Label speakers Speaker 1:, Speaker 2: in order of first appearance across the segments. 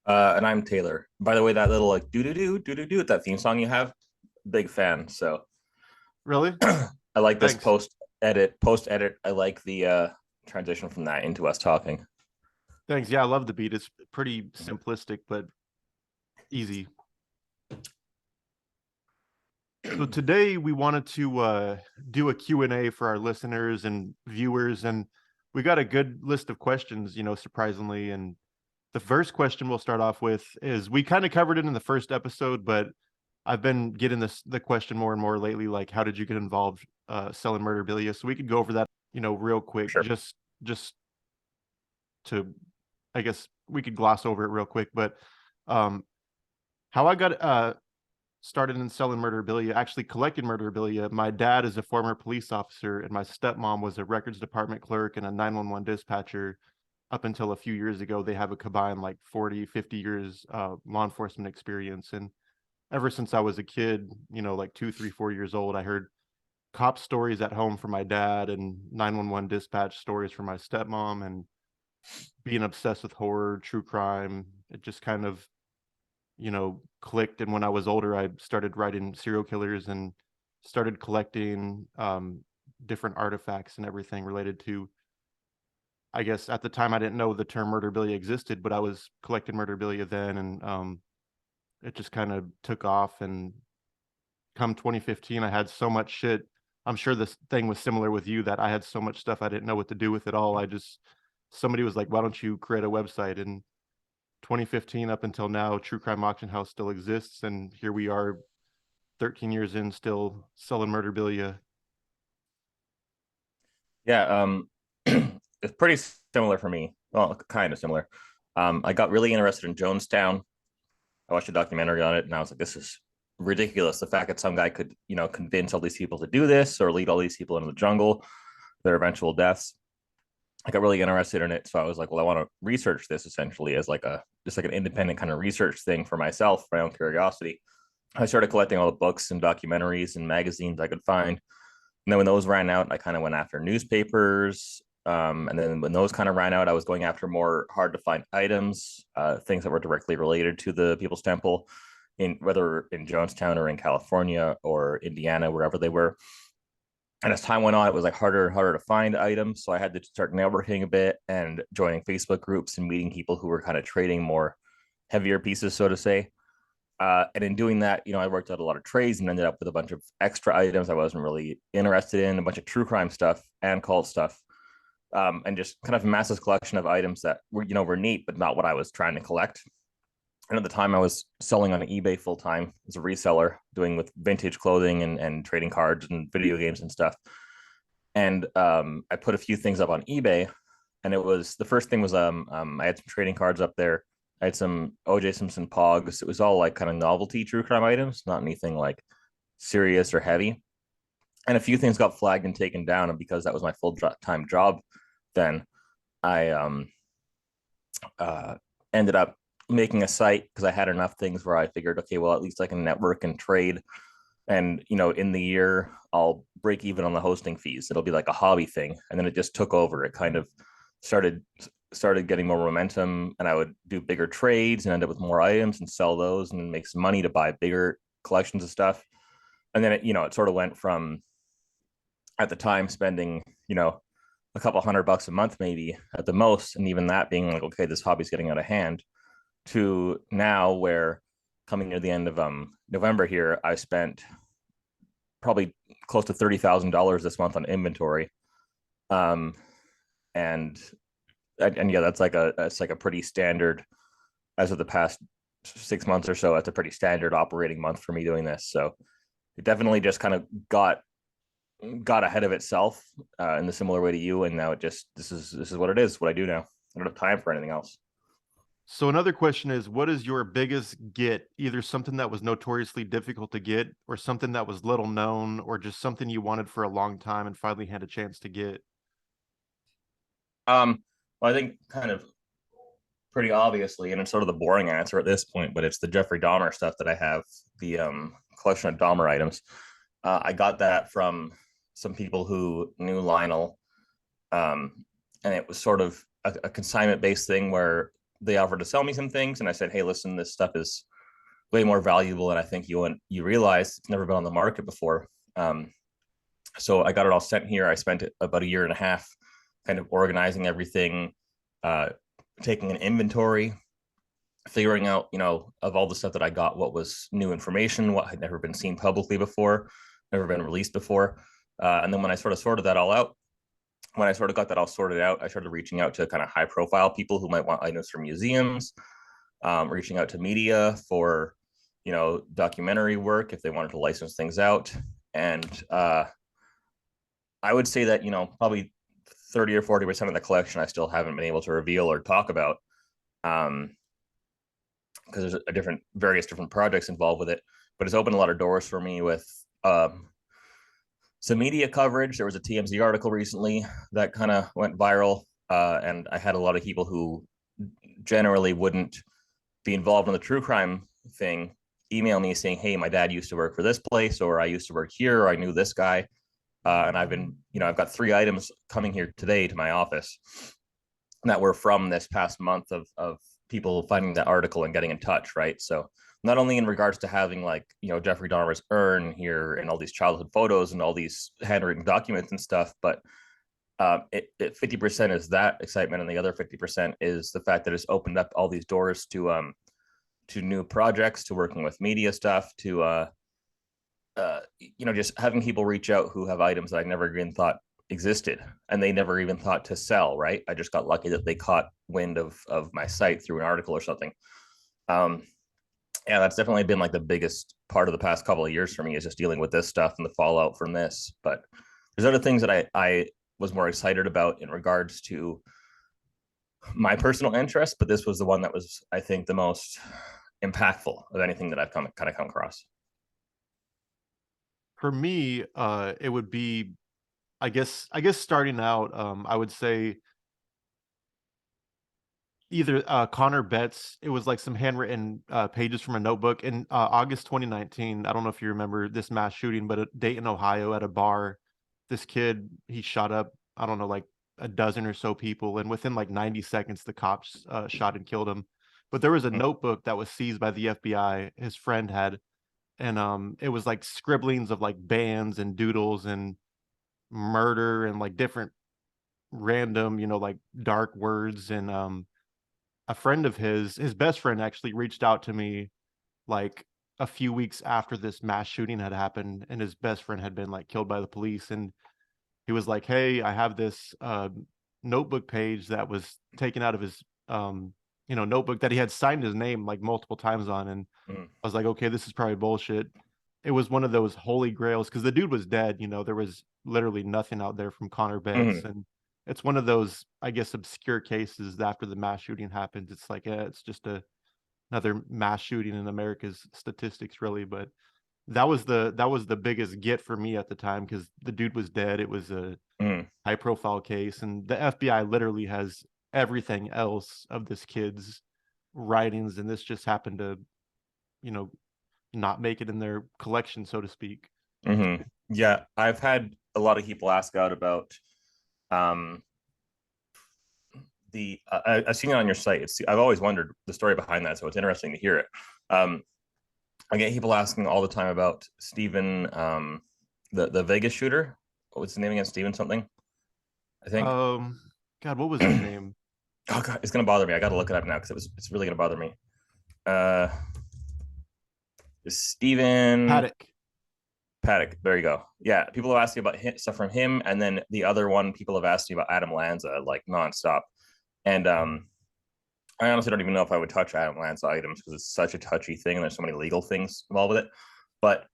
Speaker 1: And I'm Taylor. By the way, that little like do do do do do do that theme song you have, big fan. So
Speaker 2: Really?
Speaker 1: I like this
Speaker 2: Thanks.
Speaker 1: post edit. I like the transition from that into us talking.
Speaker 2: Thanks. Yeah, I love the beat. It's pretty simplistic but easy. So today we wanted to do a Q&A for our listeners and viewers, and we got a good list of questions, surprisingly. And the first question we'll start off with is, we kind of covered it in the first episode, but I've been getting the question more and more lately, like, how did you get involved selling murderabilia? So we could go over that, real quick,
Speaker 1: Sure.
Speaker 2: just to, I guess we could gloss over it real quick. But um, how I got started in selling murderabilia, actually collecting murderabilia. My dad is a former police officer, and my stepmom was a records department clerk and a 911 dispatcher. Up until a few years ago, they have a combined like 40, 50 years law enforcement experience. And ever since I was a kid, like 2, 3, 4 years old, I heard cop stories at home from my dad and 911 dispatch stories from my stepmom, and being obsessed with horror, true crime. It just kind of, clicked. And when I was older, I started writing serial killers and started collecting different artifacts and everything related to, I guess at the time I didn't know the term murderabilia existed, but I was collecting murderabilia then. And it just kind of took off. And come 2015, I had so much shit. I'm sure this thing was similar with you, that I had so much stuff I didn't know what to do with it all. Somebody was like, why don't you create a website? And 2015 up until now, True Crime Auction House still exists, and here we are, 13 years in, still selling murderabilia.
Speaker 1: Yeah. It's pretty similar for me. Well, kind of similar. I got really interested in Jonestown. I watched a documentary on it, and I was like, this is ridiculous. The fact that some guy could, convince all these people to do this or lead all these people into the jungle, their eventual deaths. I got really interested in it. So I was like, well, I want to research this essentially as like just like an independent kind of research thing for myself, my own curiosity. I started collecting all the books and documentaries and magazines I could find. And then when those ran out, I kind of went after newspapers. And then when those kind of ran out, I was going after more hard to find items, things that were directly related to the People's Temple, in whether in Jonestown or in California or Indiana, wherever they were. And as time went on, it was like harder and harder to find items. So I had to start networking a bit and joining Facebook groups and meeting people who were kind of trading more heavier pieces, so to say. And in doing that, I worked out a lot of trades and ended up with a bunch of extra items I wasn't really interested in, a bunch of true crime stuff and cult stuff, and just kind of a massive collection of items that were neat, but not what I was trying to collect. And at the time, I was selling on eBay full time as a reseller, doing with vintage clothing and trading cards and video games and stuff. And I put a few things up on eBay, and it was the first thing was I had some trading cards up there. I had some OJ Simpson Pogs. It was all like kind of novelty true crime items, not anything like serious or heavy. And a few things got flagged and taken down, and because that was my full time job, then I uh, ended up making a site because I had enough things where I figured, okay, well, at least I can network and trade. And in the year, I'll break even on the hosting fees. It'll be like a hobby thing, and then it just took over. It kind of started started getting more momentum, and I would do bigger trades and end up with more items and sell those and make some money to buy bigger collections of stuff. And then it sort of went from, at the time, spending a couple $100 a month maybe at the most, and even that being like, okay, this hobby's getting out of hand, to now where, coming near the end of November here, I spent probably close to $30,000 this month on inventory. Um, and and yeah, that's like a pretty standard, as of the past 6 months or so. That's a pretty standard operating month for me doing this. So it definitely just kind of got ahead of itself, in the similar way to you, and now this is what it is, what I do now. I don't have time for anything else.
Speaker 2: So another question is, what is your biggest get? Either something that was notoriously difficult to get, or something that was little known, or just something you wanted for a long time and finally had a chance to get.
Speaker 1: Well, I think kind of pretty obviously, and it's sort of the boring answer at this point, but it's the Jeffrey Dahmer stuff that I have, the collection of Dahmer items. I got that from some people who knew Lionel, and it was sort of a consignment based thing where they offered to sell me some things, and I said, hey, listen, this stuff is way more valuable than I think you realize. It's never been on the market before. Um, so I got it all sent here. I spent about a year and a half kind of organizing everything, uh, taking an inventory, figuring out, of all the stuff that I got, what was new information, what had never been seen publicly before, never been released before. And then when I sort of sorted that all out, when I sort of got that all sorted out, I started reaching out to kind of high profile people who might want items from museums, reaching out to media for, documentary work if they wanted to license things out. And I would say that, probably 30 or 40% of the collection I still haven't been able to reveal or talk about. Um, because there's various different projects involved with it, but it's opened a lot of doors for me with some media coverage. There was a TMZ article recently that kind of went viral, and I had a lot of people who generally wouldn't be involved in the true crime thing email me saying, hey, my dad used to work for this place, or I used to work here, or I knew this guy. And I've got 3 items coming here today to my office that were from this past month of people finding that article and getting in touch, right? So not only in regards to having, like, Jeffrey Dahmer's urn here and all these childhood photos and all these handwritten documents and stuff, but 50% is that excitement, and the other 50% is the fact that it's opened up all these doors to new projects, to working with media stuff, to just having people reach out who have items that I never even thought existed, and they never even thought to sell, right? I just got lucky that they caught wind of my site through an article or something. um yeah, that's definitely been like the biggest part of the past couple of years for me, is just dealing with this stuff and the fallout from this. But there's other things that I was more excited about in regards to my personal interest, but this was the one that was, I think, the most impactful of anything that I've come across.
Speaker 2: For me, it would be, I guess starting out, I would say either Connor Betts. It was like some handwritten pages from a notebook in August 2019. I don't know if you remember this mass shooting, but at Dayton, Ohio, at a bar, this kid, he shot up, I don't know, like a dozen or so people, and within like 90 seconds, the cops shot and killed him. But there was a notebook that was seized by the FBI. His friend had, and it was like scribblings of like bands and doodles and murder and like different random, like dark words. And a friend of his best friend actually reached out to me like a few weeks after this mass shooting had happened, and his best friend had been like killed by the police. And he was like, hey, I have this notebook page that was taken out of his notebook that he had signed his name like multiple times on. And
Speaker 1: Mm-hmm.
Speaker 2: I was like, okay, this is probably bullshit. It was one of those holy grails because the dude was dead. There was literally nothing out there from Connor Betts.
Speaker 1: Mm-hmm.
Speaker 2: And it's one of those, I guess, obscure cases that after the mass shooting happens. It's like, it's just another mass shooting in America's statistics, really. But that was the biggest get for me at the time because the dude was dead. It was a
Speaker 1: Mm-hmm.
Speaker 2: high profile case, and the FBI literally has everything else of this kid's writings, and this just happened to, you know, not make it in their collection, so to speak.
Speaker 1: Mm-hmm. Yeah, I've had a lot of people ask out about um I've seen it on your site. I've always wondered the story behind that, so it's interesting to hear it. um I get people asking all the time about Stephen, the Vegas shooter. What was his name again? Stephen something, I think.
Speaker 2: Um, God, what was his
Speaker 1: Oh
Speaker 2: name?
Speaker 1: god, it's gonna bother me. I gotta look it up now because it's really gonna bother me. uh Stephen
Speaker 2: Paddock.
Speaker 1: Paddock. There you go. Yeah, people have asked me about stuff from him, and then the other one, people have asked me about Adam Lanza like nonstop. And I honestly don't even know if I would touch Adam Lanza items because it's such a touchy thing, and there's so many legal things involved with it. But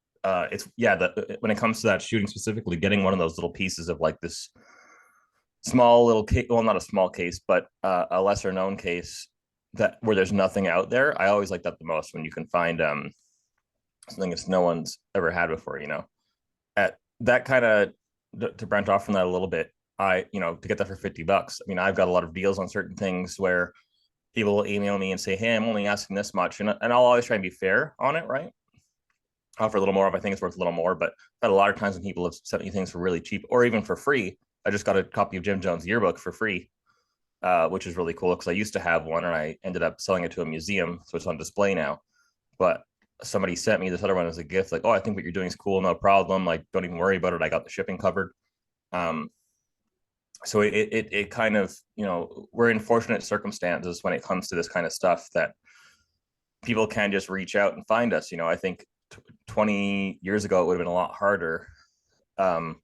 Speaker 1: it's, yeah, when it comes to that shooting specifically, getting one of those little pieces of like this small little case, well, not a small case, but a lesser known case, that where there's nothing out there. I always like that the most, when you can find something that no one's ever had before. At that kind of, to branch off from that a little bit, to get that for $50. I mean, I've got a lot of deals on certain things where people will email me and say, hey, I'm only asking this much. And I'll always try and be fair on it, right? Offer a little more if I think it's worth a little more. But a lot of times when people have sent me things for really cheap or even for free, I just got a copy of Jim Jones' yearbook for free. which is really cool because I used to have one and I ended up selling it to a museum, so it's on display now. But somebody sent me this other one as a gift, like, oh, I think what you're doing is cool, no problem. Like, don't even worry about it. I got the shipping covered. Um, so it kind of, we're in fortunate circumstances when it comes to this kind of stuff that people can just reach out and find us. I think 20 years ago it would have been a lot harder, um,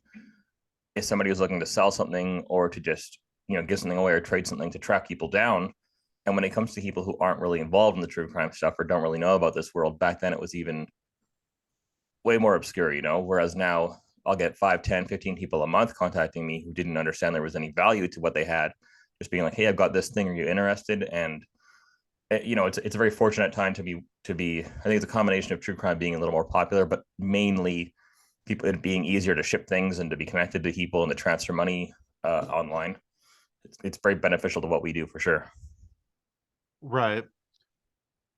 Speaker 1: if somebody was looking to sell something or to just give something away or trade something, to track people down. And when it comes to people who aren't really involved in the true crime stuff or don't really know about this world, back then it was even way more obscure, whereas now I'll get 5, 10, 15 people a month contacting me who didn't understand there was any value to what they had, just being like, hey, I've got this thing, are you interested? And it's a very fortunate time to be. I think it's a combination of true crime being a little more popular, but mainly people, it being easier to ship things and to be connected to people and to transfer money online. It's very beneficial to what we do for sure.
Speaker 2: Right.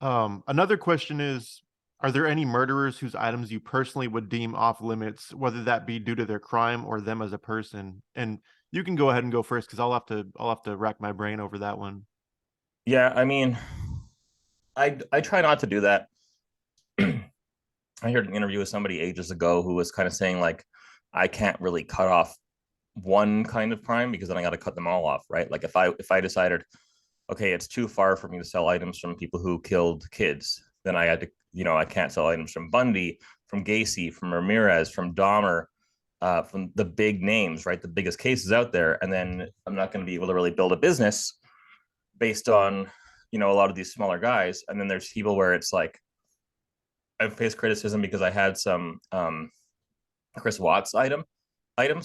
Speaker 2: Another question is, are there any murderers whose items you personally would deem off limits, whether that be due to their crime or them as a person? And you can go ahead and go first because I'll have to rack my brain over that one.
Speaker 1: Yeah, I mean, I try not to do that. I heard an interview with somebody ages ago who was kind of saying like, I can't really cut off one kind of crime because then I got to cut them all off, right? Like if I decided, okay, it's too far for me to sell items from people who killed kids, then I had to, I can't sell items from Bundy, from Gacy, from Ramirez, from Dahmer, from the big names, right? The biggest cases out there, and then I'm not going to be able to really build a business based on, a lot of these smaller guys. And then there's people where it's like I've faced criticism because I had some Chris Watts items,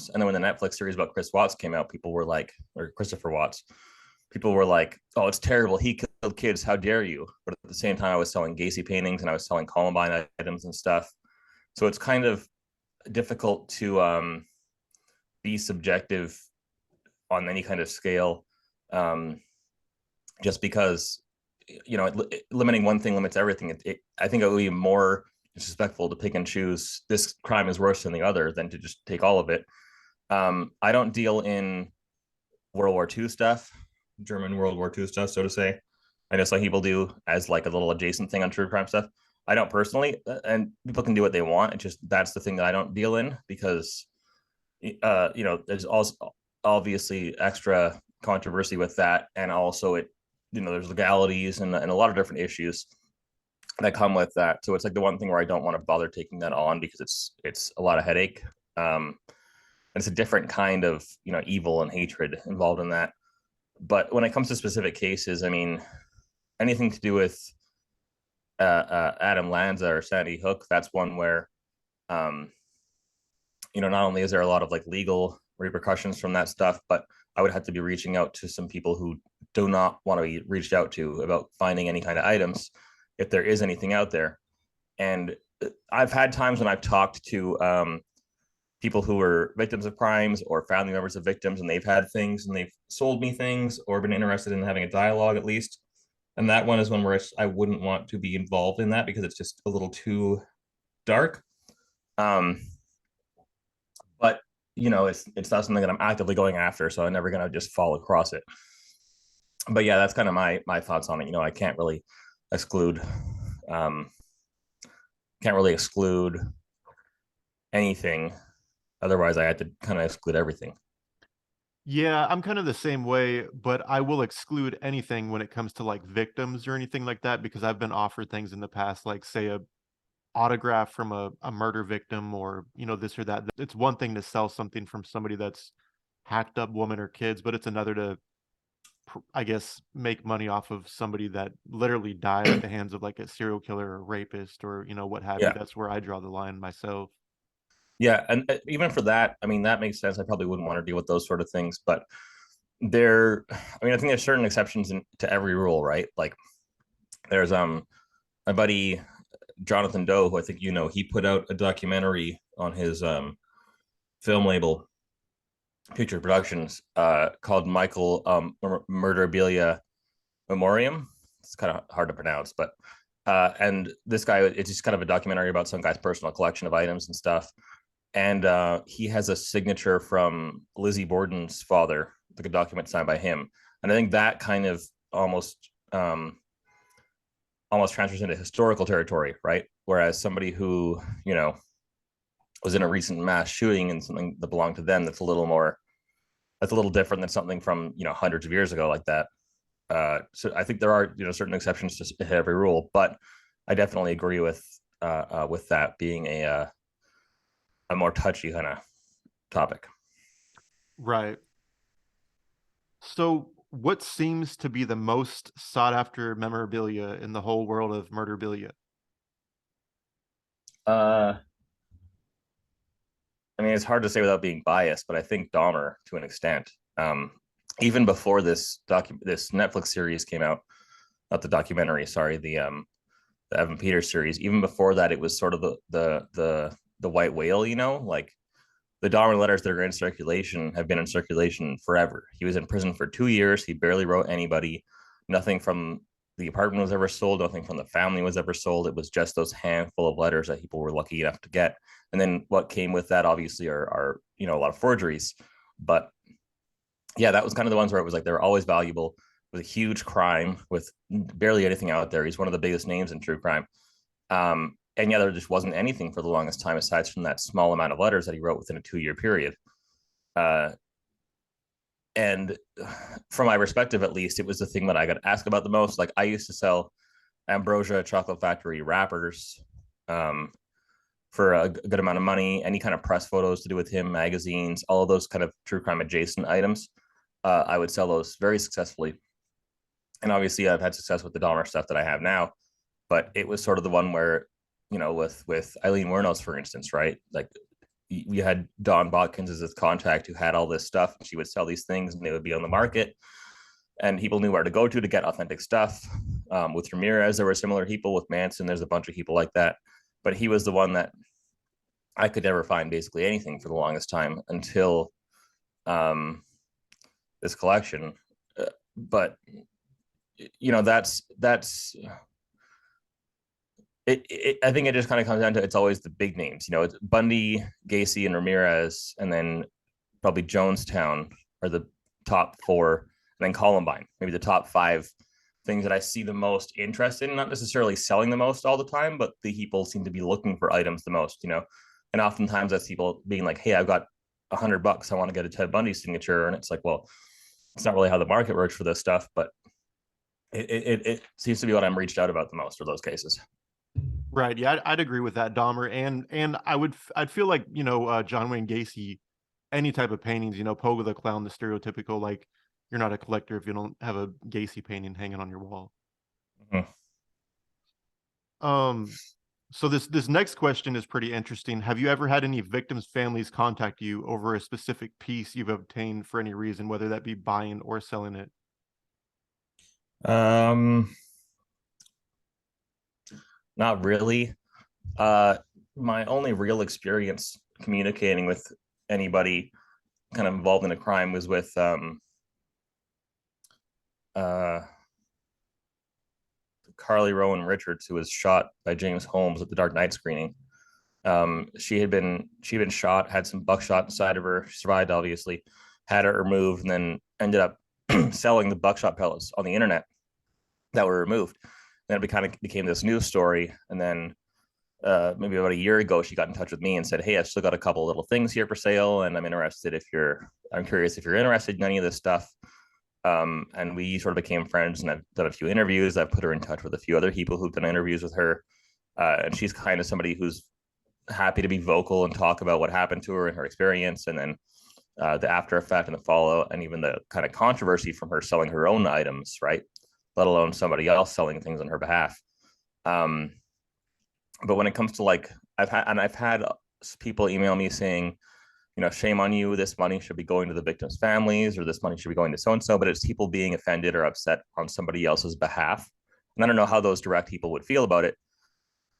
Speaker 1: and then when the Netflix series about Chris Watts came out, people were like, or Christopher Watts, people were like, "Oh, it's terrible. He killed kids. How dare you?" But at the same time, I was selling Gacy paintings and I was selling Columbine items and stuff. So it's kind of difficult to be subjective on any kind of scale, um, just because limiting one thing limits everything. I think it would be more disrespectful to pick and choose. This crime is worse than the other than to just take all of it. I don't deal in World War II stuff, German World War II stuff, so to say. I know some people do as like a little adjacent thing on true crime stuff. I don't personally, and people can do what they want. It's just that's the thing that I don't deal in because, there's also obviously extra controversy with that, and also there's legalities and a lot of different issues that come with that. So it's like the one thing where I don't want to bother taking that on because it's a lot of headache. And it's a different kind of evil and hatred involved in that. But when it comes to specific cases, I mean, anything to do with Adam Lanza or Sandy Hook, that's one where, um, not only is there a lot of like legal repercussions from that stuff, but I would have to be reaching out to some people who do not want to be reached out to about finding any kind of items, if there is anything out there. And I've had times when I've talked to people who were victims of crimes or family members of victims, and they've had things and they've sold me things or been interested in having a dialogue at least. And that one is one where I wouldn't want to be involved in that because it's just a little too dark. Um, but it's not something that I'm actively going after, so I'm never gonna just fall across it. But yeah, that's kind of my thoughts on it. I exclude um, can't really exclude anything. Otherwise, I had to kind of exclude everything.
Speaker 2: Yeah, I'm kind of the same way, but I will exclude anything when it comes to like victims or anything like that because I've been offered things in the past, like say a autograph from a murder victim or this or that. It's one thing to sell something from somebody that's hacked up woman or kids, but it's another to I guess make money off of somebody that literally died at the hands of like a serial killer or rapist or what have you.
Speaker 1: Yeah,
Speaker 2: That's where I draw the line myself.
Speaker 1: yeah, and even for that, I mean, that makes sense. I probably wouldn't want to deal with those sort of things, but there, I mean, I think there's certain exceptions to every rule, right? Like there's my buddy Jonathan Doe, who I think he put out a documentary on his film label, Future Productions, called Michael Murderabilia Memoriam. It's kind of hard to pronounce, but and this guy, it's just kind of a documentary about some guy's personal collection of items and stuff. And he has a signature from Lizzie Borden's father, like a document signed by him. And I think that kind of almost almost transfers into historical territory, right? Whereas somebody who, was in a recent mass shooting and something that belonged to them, that's a little different than something from, hundreds of years ago like that. So I think there are, certain exceptions to every rule, but I definitely agree with that being a more touchy kind of topic.
Speaker 2: Right. So, what seems to be the most sought after memorabilia in the whole world of murderabilia?
Speaker 1: Uh, I mean, it's hard to say without being biased, but I think Dahmer to an extent. Even before this Netflix series came out, not the documentary, sorry, the Evan Peters series. Even before that, it was sort of the white whale, like the Dahmer letters that are in circulation have been in circulation forever. He was in prison for 2 years. He barely wrote anybody. Nothing from the apartment was ever sold. Nothing from the family was ever sold. It was just those handful of letters that people were lucky enough to get. And then what came with that, obviously, are a lot of forgeries. But yeah, that was kind of the ones where it was like they were always valuable. It was a huge crime with barely anything out there. He's one of the biggest names in true crime. And yeah, there just wasn't anything for the longest time aside from that small amount of letters that he wrote within a 2 year period. Uh, and from my perspective, at least, it was the thing that I got asked about the most. Like I used to sell Ambrosia Chocolate Factory wrappers um, for a good amount of money. Any kind of press photos to do with him, magazines, all of those kind of true crime adjacent items. I would sell those very successfully. And obviously, I've had success with the Dahmer stuff that I have now. But it was sort of the one where, with Eileen Wuornos, for instance, right? Like we had Dawn Botkins as this contact who had all this stuff, and she would sell these things, and they would be on the market, and people knew where to go to get authentic stuff. With Ramirez, there were similar people. With Manson, there's a bunch of people like that, but he was the one that I could never find basically anything for the longest time until um, this collection. But that's I think it just kind of comes down to it's always the big names. It's Bundy, Gacy, and Ramirez, and then probably Jonestown are the top four, and then Columbine, maybe the top five things that I see the most interest in. Not necessarily selling the most all the time, but the people seem to be looking for items the most. And oftentimes that's people being like, "Hey, I've got $100. I want to get a Ted Bundy signature," and it's like, well, it's not really how the market works for this stuff, but it seems to be what I'm reached out about the most for those cases.
Speaker 2: Right. Yeah, I'd agree with that, Dahmer, and I'd feel like John Wayne Gacy, any type of paintings, Pogo the Clown, the stereotypical like you're not a collector if you don't have a Gacy painting hanging on your wall.
Speaker 1: Mhm.
Speaker 2: Um, so this next question is pretty interesting. Have you ever had any victims' families contact you over a specific piece you've obtained for any reason, whether that be buying or selling it?
Speaker 1: Um, Not really. Uh, my only real experience communicating with anybody kind of involved in a crime was with uh, Carly Rowan Richards, who was shot by James Holmes at the Dark Knight screening. She'd been shot, had some buckshot inside of her, she survived obviously, had it removed, and then ended up selling the buckshot pellets on the internet that were removed. Then it kind of became this news story, and then maybe about a year ago, she got in touch with me and said, "Hey, I've still got a couple of little things here for sale, and I'm curious if you're interested in any of this stuff." And we sort of became friends, and I've done a few interviews. I've put her in touch with a few other people who've done interviews with her, and she's kind of somebody who's happy to be vocal and talk about what happened to her and her experience, and then the after effect and the fallout, and even the kind of controversy from her selling her own items, right? Let alone somebody else selling things on her behalf. Um, but when it comes to like I've had people email me saying, shame on you, this money should be going to the victims' families, or this money should be going to so and so, but it's people being offended or upset on somebody else's behalf. And I don't know how those direct people would feel about it.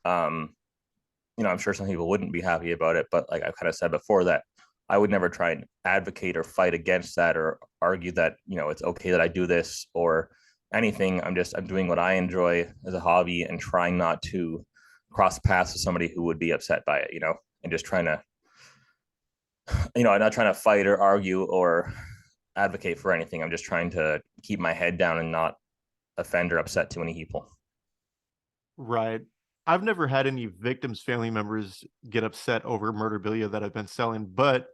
Speaker 1: um I'm sure some people wouldn't be happy about it, but like I've kind of said before, that I would never try and advocate or fight against that or argue that, it's okay that I do this or anything. I'm doing what I enjoy as a hobby and trying not to cross paths with somebody who would be upset by it, and just trying to, I'm not trying to fight or argue or advocate for anything. I'm just trying to keep my head down and not offend or upset too many people.
Speaker 2: Right. I've never had any victims' family members get upset over murderabilia that I've been selling, but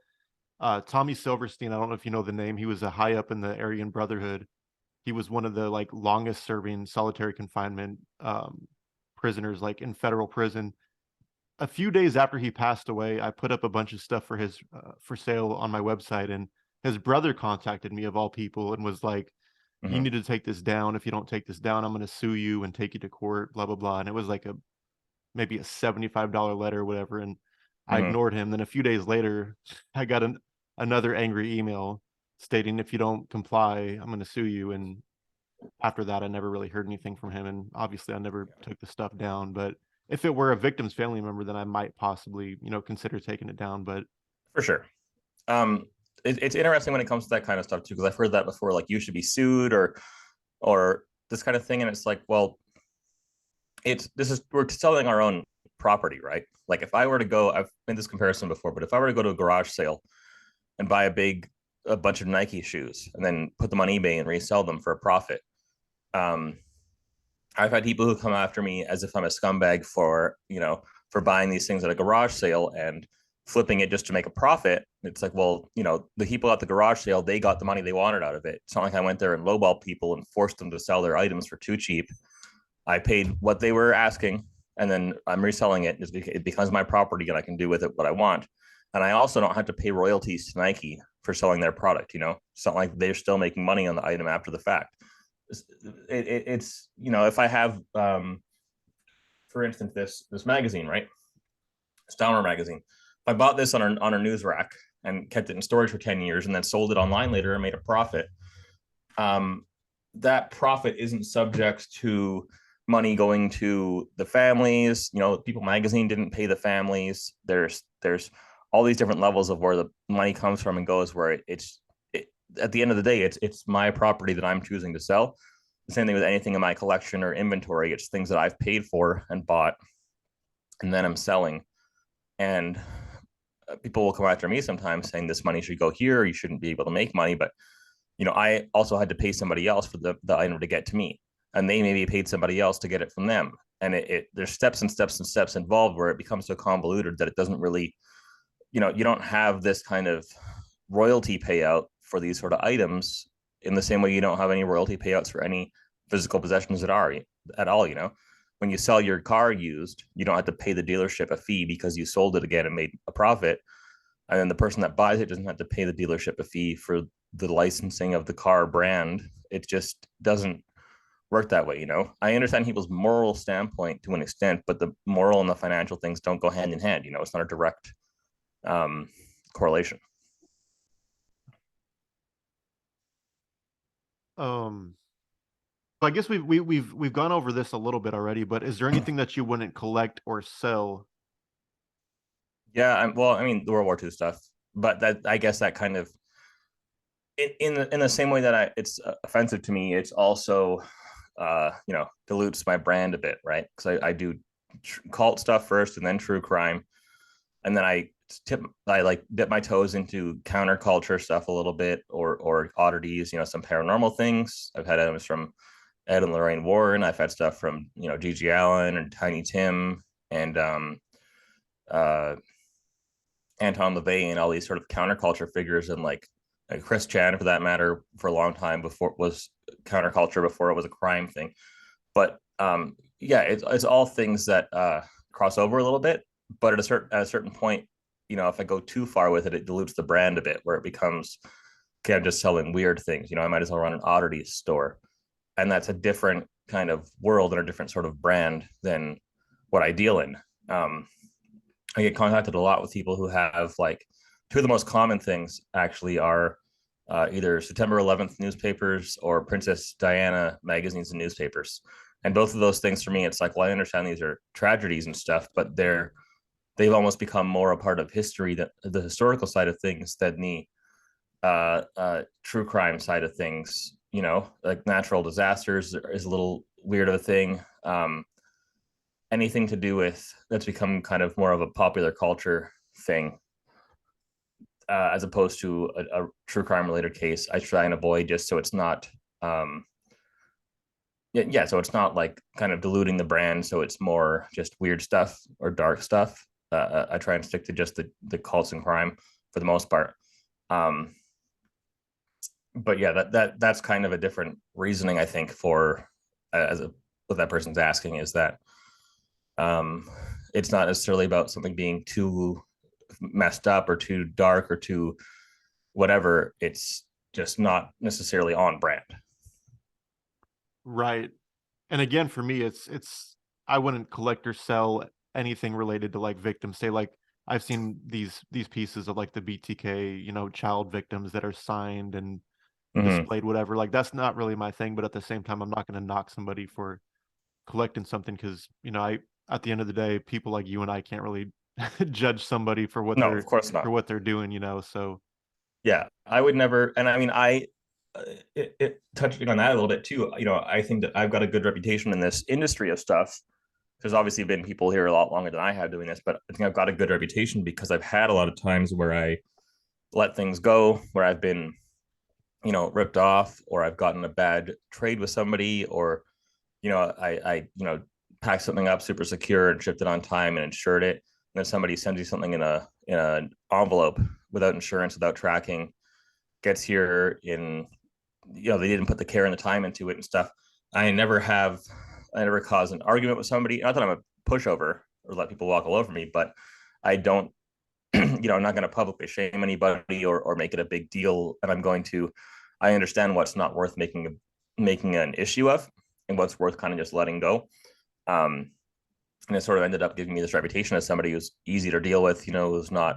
Speaker 2: Tommy Silverstein, I don't know if you know the name, he was a high up in the Aryan Brotherhood. He was one of the like longest serving solitary confinement prisoners like in federal prison. A few days after he passed away, I put up a bunch of stuff for his for sale on my website, and his brother contacted me of all people and was like, "You
Speaker 1: Mm-hmm.
Speaker 2: need to take this down. If you don't take this down, I'm going to sue you and take you to court." Blah blah blah. And it was like a maybe a $75 letter or whatever, and I
Speaker 1: Mm-hmm.
Speaker 2: ignored him. Then a few days later, I got another angry email stating, "If you don't comply, I'm going to sue you." And after that, I never really heard anything from him, and obviously, I never took the stuff down. But if it were a victim's family member, then I might possibly, consider taking it down. But
Speaker 1: For sure. Um, it's interesting when it comes to that kind of stuff too, because I've heard that before, like you should be sued or this kind of thing, and it's like, well, it's this is we're selling our own property, right? Like if I were to go, I've made this comparison before, but if I were to go to a garage sale and buy a bunch of Nike shoes and then put them on eBay and resell them for a profit, um, I've had people who come after me as if I'm a scumbag for for buying these things at a garage sale and flipping it just to make a profit. It's like, well, the people at the garage sale, they got the money they wanted out of it. It's not like I went there and lowball people and forced them to sell their items for too cheap. I paid what they were asking, and then I'm reselling it. It becomes my property, and I can do with it what I want. And I also don't have to pay royalties to Nike for selling their product. It's not like they're still making money on the item after the fact. It's if I have, for instance, this magazine, right, Stoner magazine. If I bought this on a news rack and kept it in storage for 10 years and then sold it online later and made a profit, um, that profit isn't subject to money going to the families. People magazine didn't pay the families. There's all these different levels of where the money comes from and goes, where at the end of the day, it's my property that I'm choosing to sell. The same thing with anything in my collection or inventory. It's things that I've paid for and bought, and then I'm selling. And people will come after me sometimes saying this money should go here. You shouldn't be able to make money. But I also had to pay somebody else for the item to get to me, and they maybe paid somebody else to get it from them. And there's steps and steps and steps involved where it becomes so convoluted that it doesn't really, you don't have this kind of royalty payout for these sort of items in the same way you don't have any royalty payouts for any physical possessions at all. When you sell your car used, you don't have to pay the dealership a fee because you sold it again and made a profit. And then the person that buys it doesn't have to pay the dealership a fee for the licensing of the car brand. It just doesn't work that way. I understand people's moral standpoint to an extent, but the moral and the financial things don't go hand in hand. It's not a direct um, correlation.
Speaker 2: um, so I guess we've gone over this a little bit already. But is there anything that you wouldn't collect or sell?
Speaker 1: Yeah, well, I mean, the World War II stuff, but that I guess that kind of in the same way that it's offensive to me, it's also dilutes my brand a bit, right? Because I do cult stuff first and then true crime, and then I like dip my toes into counterculture stuff a little bit, or oddities, some paranormal things. I've had items from Ed and Lorraine Warren. I've had stuff from Gigi Allen and Tiny Tim and uh Anton LaVey and all these sort of counterculture figures, and like Chris Chan for that matter, for a long time before it was counterculture, before it was a crime thing. But yeah, it's all things that cross over a little bit. But at a certain point, if I go too far with it, it dilutes the brand a bit, where it becomes, okay, I'm just selling weird things. I might as well run an oddities store, and that's a different kind of world and a different sort of brand than what I deal in. Um, I get contacted a lot with people who have, like, two of the most common things actually are either September 11th newspapers or Princess Diana magazines and newspapers. And both of those things for me, it's like, well, I understand these are tragedies and stuff, but they've almost become more a part of history, that the historical side of things, than the true crime side of things. Like natural disasters is a little weird of a thing. Anything to do with that's become kind of more of a popular culture thing. as opposed to a true crime related case. I try and avoid just so it's not yeah, so it's not like kind of diluting the brand, so it's more just weird stuff or dark stuff. I try and stick to just the cults and crime for the most part. Um, but yeah, that's kind of a different reasoning, I think, for as a what that person's asking is that um, it's not necessarily about something being too messed up or too dark or too whatever. It's just not necessarily on brand.
Speaker 2: Right. And again, for me, it's I wouldn't collect or sell anything related to like victims. Say like I've seen these pieces of like the BTK, child victims that are signed and
Speaker 1: Mm-hmm.
Speaker 2: displayed, whatever. Like that's not really my thing, but at the same time, I'm not going to knock somebody for collecting something because I at the end of the day, people like you and I can't really judge somebody for what
Speaker 1: No,
Speaker 2: they're
Speaker 1: of course not.
Speaker 2: doing. So
Speaker 1: Yeah, I would never. And I mean, touching on that a little bit too. I think that I've got a good reputation in this industry of stuff. There's obviously been people here a lot longer than I have doing this, but I think I've got a good reputation because I've had a lot of times where I let things go, where I've been, ripped off, or I've gotten a bad trade with somebody, or I packed something up super secure and shipped it on time and insured it. And then somebody sends you something in an envelope without insurance, without tracking, gets here in, they didn't put the care and the time into it and stuff. I never have, I never cause an argument with somebody. Not that I'm a pushover or let people walk all over me, but I don't, I'm not going to publicly shame anybody or make it a big deal. And I understand what's not worth making an issue of and what's worth kind of just letting go. Um, and it sort of ended up giving me this reputation as somebody who's easy to deal with, who's not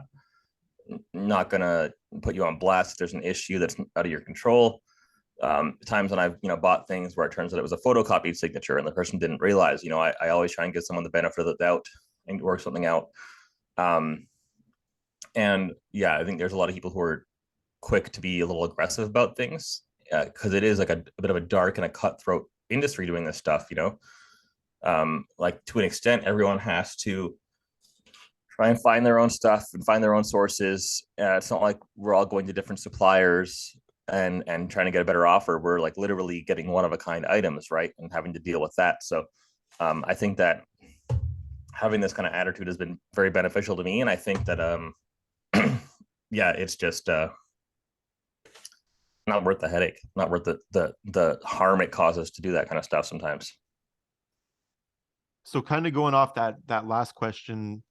Speaker 1: gonna put you on blast if there's an issue that's out of your control. Times when I've bought things where it turns out it was a photocopied signature and the person didn't realize. I always try and give someone the benefit of the doubt and work something out. Um, and yeah, I think there's a lot of people who are quick to be a little aggressive about things because it is like a bit of a dark and a cutthroat industry doing this stuff. Like to an extent, everyone has to try and find their own stuff and find their own sources. It's not like we're all going to different suppliers and trying to get a better offer. We're like literally getting one of a kind items, right, and having to deal with that. So I think that having this kind of attitude has been very beneficial to me, and I think that yeah, it's just not worth the headache, not worth the harm it causes to do that kind of stuff sometimes.
Speaker 2: So kind of going off that last question,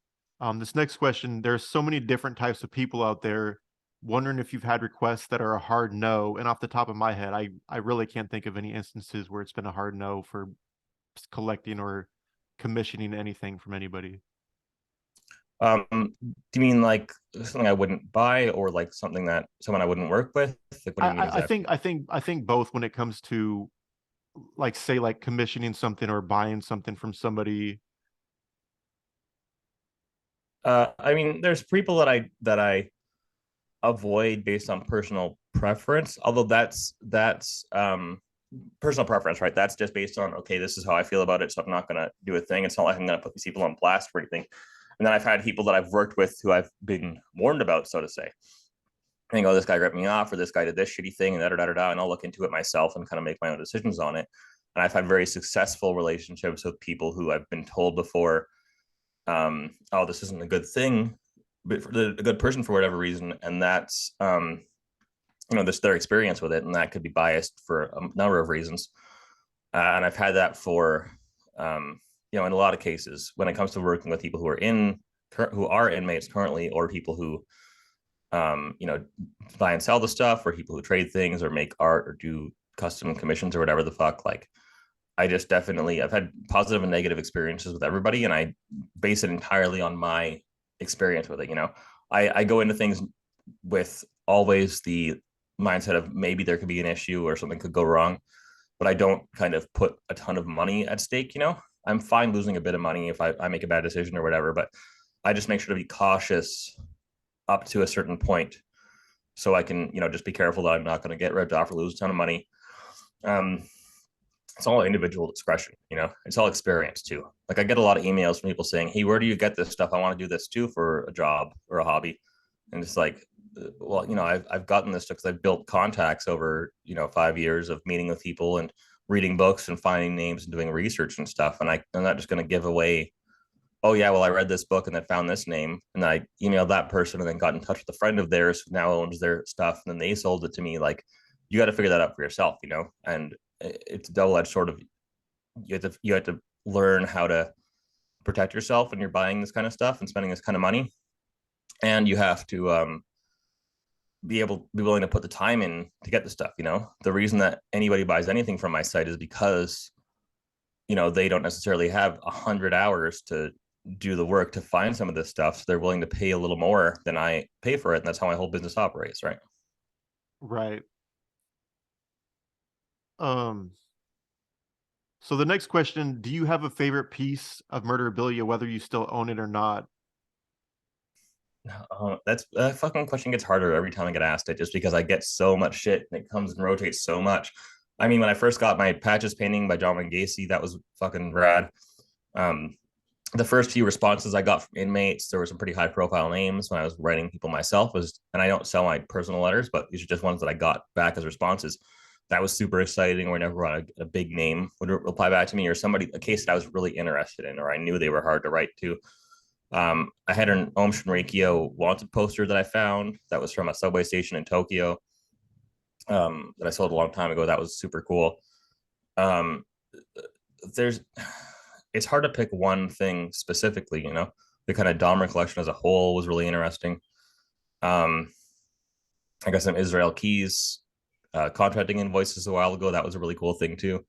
Speaker 2: this next question, there's so many different types of people out there. Wondering if you've had requests that are a hard no. And off the top of my head, I really can't think of any instances where it's been a hard no for collecting or commissioning anything from anybody.
Speaker 1: Do you mean like something I wouldn't buy, or like something that someone I wouldn't work with? Like, what do you mean exactly?
Speaker 2: I think both when it comes to like say like commissioning something or buying something from somebody.
Speaker 1: I mean, there's people that I avoid based on personal preference. Although that's personal preference, right? That's just based on okay, this is how I feel about it, so I'm not gonna do a thing. It's not like I'm gonna put these people on blast or anything. And then I've had people that I've worked with who I've been warned about, so to say. I think, oh, this guy ripped me off, or this guy did this shitty thing, and da da da da. And I'll look into it myself and kind of make my own decisions on it. And I've had very successful relationships with people who I've been told before, oh, this isn't a good thing, but for a good person for whatever reason, and that's this their experience with it, and that could be biased for a number of reasons. And I've had that for in a lot of cases when it comes to working with people who are inmates currently, or people who buy and sell the stuff, or people who trade things or make art or do custom commissions or whatever the fuck. Like, I've had positive and negative experiences with everybody, and I base it entirely on my experience with it. I go into things with always the mindset of maybe there could be an issue or something could go wrong, but I don't kind of put a ton of money at stake. I'm fine losing a bit of money if I make a bad decision or whatever, but I just make sure to be cautious up to a certain point so I can, just be careful that I'm not going to get ripped off or lose a ton of money. Um, it's all individual discretion, it's all experience too. Like, I get a lot of emails from people saying, hey, where do you get this stuff? I want to do this too for a job or a hobby. And it's like, well, I've gotten this because I've built contacts over 5 years of meeting with people and reading books and finding names and doing research and stuff. And I'm not just going to give away, oh yeah, well I read this book and then found this name, and then I emailed that person and then got in touch with a friend of theirs who now owns their stuff, and then they sold it to me. Like, you got to figure that out for yourself, and it's a double-edged sort of, you have to learn how to protect yourself when you're buying this kind of stuff and spending this kind of money, and you have to be willing to put the time in to get the stuff. The reason that anybody buys anything from my site is because they don't necessarily have 100 hours to do the work to find some of this stuff, so they're willing to pay a little more than I pay for it, and that's how my whole business operates, right?
Speaker 2: Right. Um, so the next question, do you have a favorite piece of Murderabilia, whether you still own it or not?
Speaker 1: That fucking question gets harder every time I get asked it, just because I get so much shit and it comes and rotates so much. I mean, when I first got my Patches painting by John Gacy, that was fucking rad. Um, the first few responses I got from inmates, there were some pretty high profile names when I was writing people myself, and I don't sell my personal letters, but these are just ones that I got back as responses. That was super exciting. Whenever a big name would reply back to me, or a case that I was really interested in, or I knew they were hard to write to. I had an Om Shinrikyo wanted poster that I found that was from a subway station in Tokyo, that I sold a long time ago. That was super cool. Um, there's it's hard to pick one thing specifically. The kind of Dahmer collection as a whole was really interesting. um I got some Israel Keys contracting invoices a while ago. That was a really cool thing too.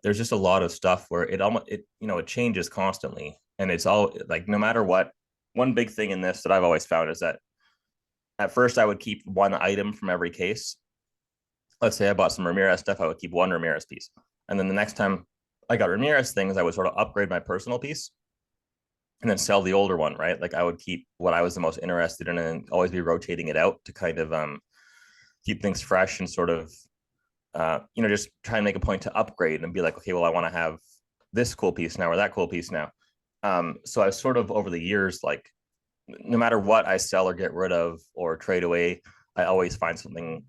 Speaker 1: There's just a lot of stuff where it changes constantly, and it's all like, no matter what. One big thing in this that I've always found is that at first I would keep one item from every case. Let's say I bought some Ramirez stuff, I would keep one Ramirez piece, and then the next time I got Ramirez things, I would sort of upgrade my personal piece and then sell the older one, right? Like, I would keep what I was the most interested in and always be rotating it out to kind of keep things fresh, and sort of just try and make a point to upgrade and be like, okay, well, I want to have this cool piece now or that cool piece now. So I sort of, over the years, like, no matter what I sell or get rid of or trade away, I always find something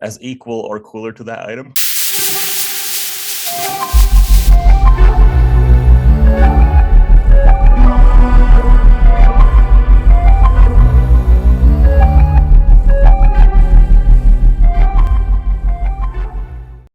Speaker 1: as equal or cooler to that item.